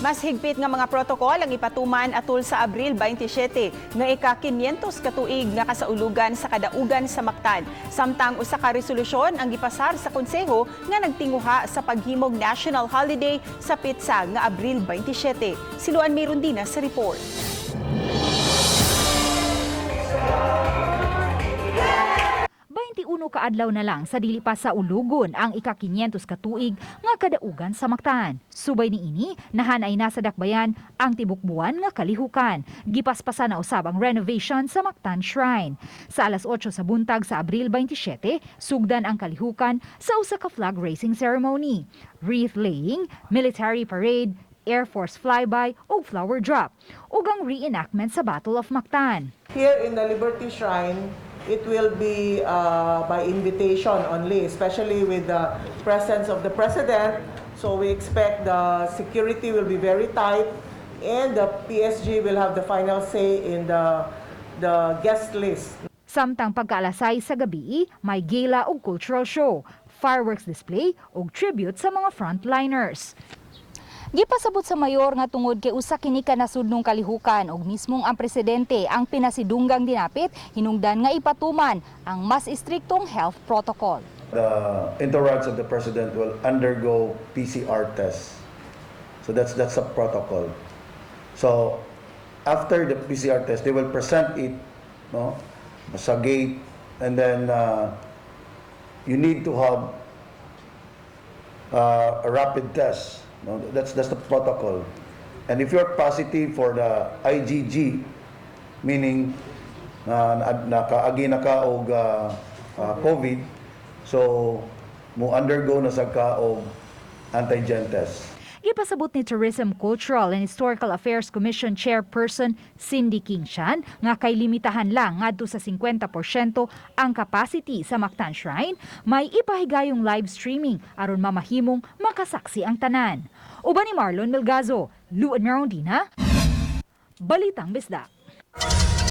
Mas higpit nga mga protokol ang ipatuman atol sa Abril 27 nga ika-500 katuig nga kasaulugan sa Kadaugan sa Mactan. Samtang usa ka resolusyon ang gipasar sa konseho nga nagtinguha sa paghimog national holiday sa pitsa nga Abril 27. Siluan Mirundina sa report. Kaadlaw na lang sa dili pa sa ulugon ang ika-500 katuig nga kadaugan sa Mactan. Subay niini nahanay na sa dakbayan ang tibok buwan nga kalihukan. Gipaspasan na usab ang renovation sa Mactan Shrine. Sa alas 8 sa buntag sa Abril 27, sugdan ang kalihukan sa usa ka flag raising ceremony, wreath laying, military parade, Air Force flyby o flower drop, ug ang reenactment sa Battle of Mactan. Here in the Liberty Shrine, it will be by invitation only, especially with the presence of the President. So we expect the security will be very tight and the PSG will have the final say in the guest list. Samtang pagkaalasay sa gabi, may gala o cultural show, fireworks display o tribute sa mga frontliners. Gipasabot sa mayor nga tungod kay usa kini ka nasudnong kalihukan ug mismong ang presidente ang pinasidunggang dinapit hinungdan nga ipatuman ang mas istriktong health protocol. The entourage of the president will undergo PCR test. So that's a protocol. So after the PCR test, they will present it, no, sa gate, and then you need to have a rapid test. No, that's the protocol. And if you're positive for the IgG, meaning nakaagi na ka og COVID, so mo undergo na sa ka og antigen test. Gipasabot ni Tourism, Cultural and Historical Affairs Commission Chairperson Cindy Kingshan nga kay limitahan lang ngadto sa 50% ang capacity sa Mactan Shrine, may ipahigayong live streaming aron mamahimong makasaksi ang tanan. Uban ni Marlon Melgazo, Luan Mirondina, Balitang Bisdak.